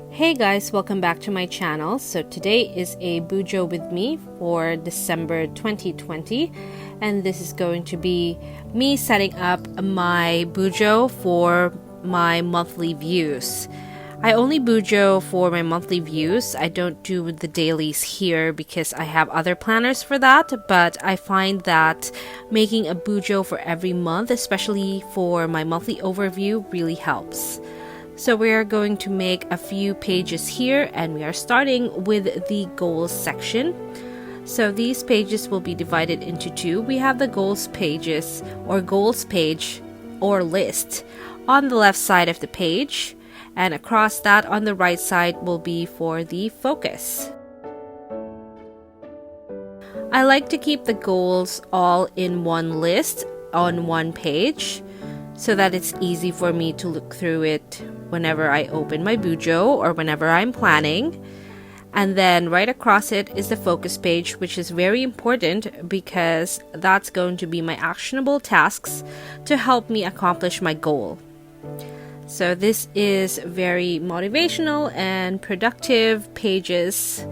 Hey guys, welcome back to my channel. So today is a bujo with me for December 2020, and this is going to be me setting up my bujo for my monthly views. I only bujo for my monthly views. I don't do the dailies here because I have other planners for that, but I find that making a bujo for every month, especially for my monthly overview, really helps. So we are going to make a few pages here, and we are starting with the goals section. So these pages will be divided into two. We have the goals pages or goals page or list on the left side of the page, and across that on the right side will be for the focus. I like to keep the goals all in one list on one page, so that it's easy for me to look through it whenever I open my bujo or whenever I'm planning. And then right across it is the focus page, which is very important because that's going to be my actionable tasks to help me accomplish my goal. So this is very motivational and productive pages.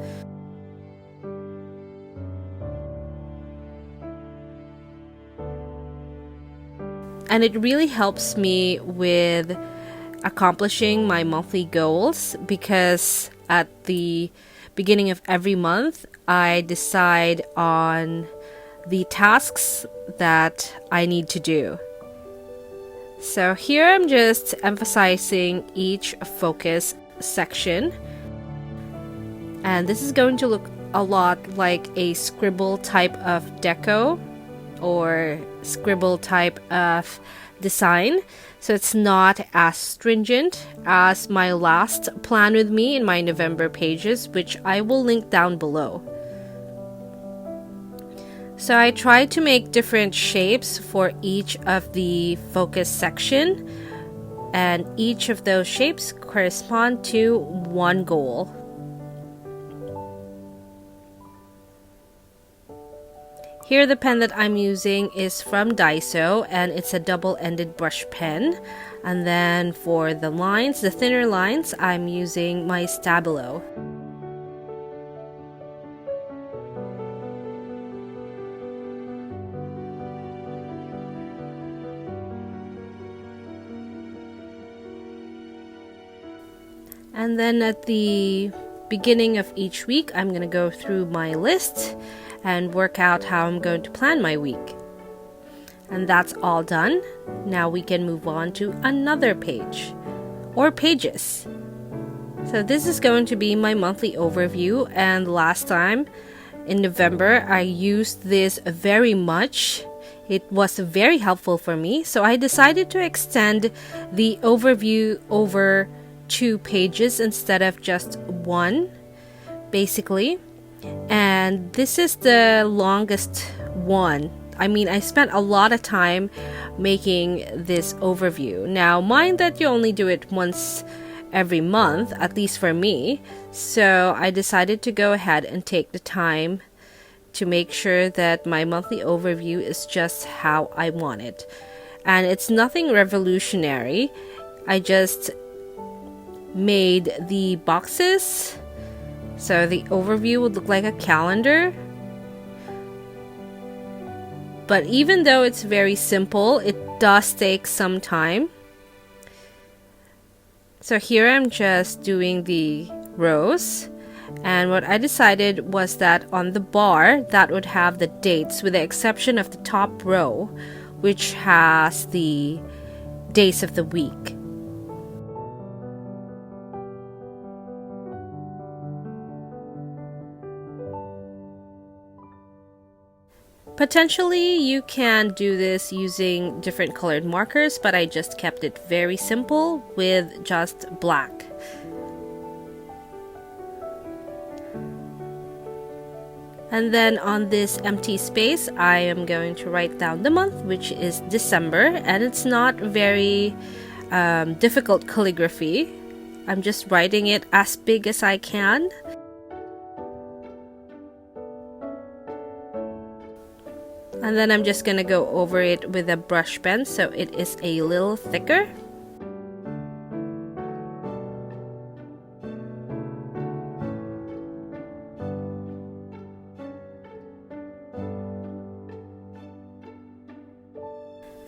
And it really helps me with accomplishing my monthly goals because at the beginning of every month, I decide on the tasks that I need to do. So here I'm just emphasizing each focus section. And this is going to look a lot like a scribble type of deco or scribble type of design, so it's not as stringent as my last plan with me in my November pages, which I will link down below. So I tried to make different shapes for each of the focus section, and each of those shapes correspond to one goal. Here the pen that I'm using is from Daiso, and it's a double-ended brush pen. And then for the lines, the thinner lines, I'm using my Stabilo. And then at the beginning of each week, I'm going to go through my list and work out how I'm going to plan my week. And that's all done. Now we can move on to another page or pages. So this is going to be my monthly overview, and last time in November I used this very much. It was very helpful for me, so I decided to extend the overview over 2 pages instead of just one, basically. And this is the longest one. I mean, I spent a lot of time making this overview. Now, mind that you only do it once every month, at least for me. So I decided to go ahead and take the time to make sure that my monthly overview is just how I want it. And it's nothing revolutionary. I just made the boxes so the overview would look like a calendar. But even though it's very simple, it does take some time. So here I'm just doing the rows. And what I decided was that on the bar, that would have the dates with the exception of the top row, which has the days of the week. Potentially you can do this using different colored markers, but I just kept it very simple with just black. And then on this empty space, I am going to write down the month, which is December, and it's not very difficult calligraphy. I'm just writing it as big as I can. And then I'm just gonna go over it with a brush pen so it is a little thicker.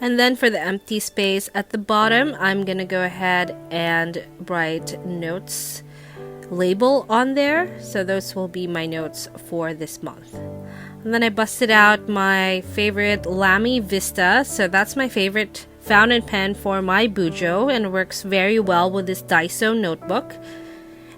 And then for the empty space at the bottom, I'm gonna go ahead and write notes label on there. So those will be my notes for this month. And then I busted out my favorite Lamy Vista. So that's my favorite fountain pen for my bujo and works very well with this Daiso notebook.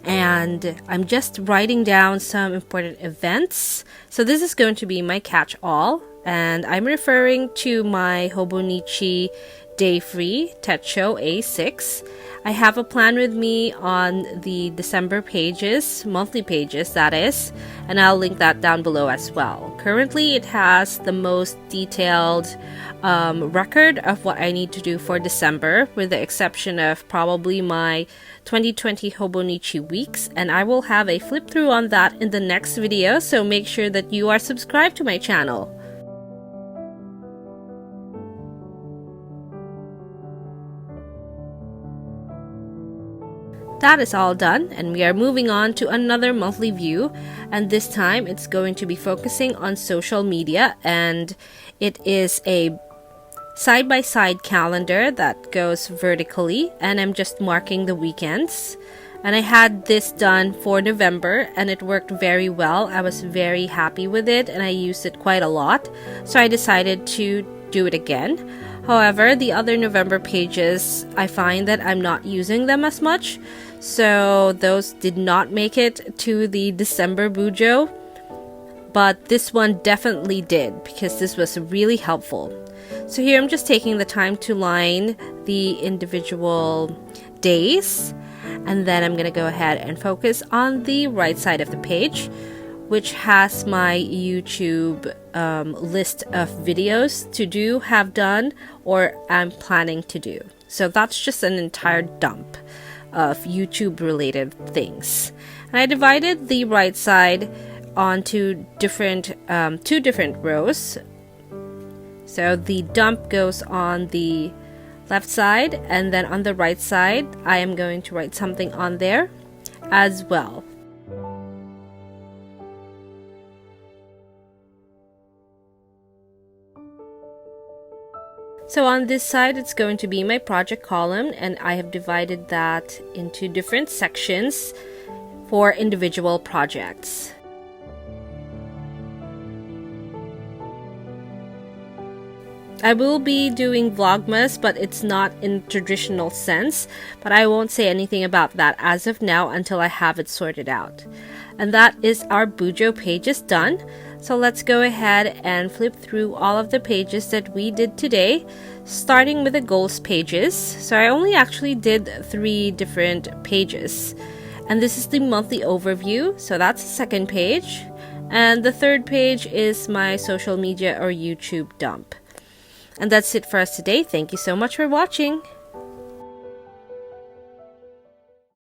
And I'm just writing down some important events. So this is going to be my catch-all, and I'm referring to my Hobonichi Day Free TECHO A6. I have a plan with me on the December pages, monthly pages that is, and I'll link that down below as well. Currently, it has the most detailed record of what I need to do for December, with the exception of probably my 2020 Hobonichi weeks, and I will have a flip through on that in the next video, so make sure that you are subscribed to my channel. That is all done, and we are moving on to another monthly view, and this time it's going to be focusing on social media, and it is a side-by-side calendar that goes vertically, and I'm just marking the weekends. And I had this done for November, and it worked very well. I was very happy with it, and I used it quite a lot, so I decided to do it again. However, the other November pages, I find that I'm not using them as much, so those did not make it to the December bujo, but this one definitely did, because this was really helpful. So here I'm just taking the time to line the individual days, and then I'm going to go ahead and focus on the right side of the page, which has my YouTube list of videos to do, have done, or I'm planning to do. So that's just an entire dump of YouTube related things. And I divided the right side onto different two different rows. So the dump goes on the left side, and then on the right side I am going to write something on there as well. So on this side, it's going to be my project column, and I have divided that into different sections for individual projects. I will be doing Vlogmas, but it's not in traditional sense, but I won't say anything about that as of now until I have it sorted out. And that is our bujo pages done. So let's go ahead and flip through all of the pages that we did today, starting with the goals pages. So I only actually did 3 different pages, and this is the monthly overview, so that's the second page, and the third page is my social media or YouTube dump. And that's it for us today. Thank you so much for watching.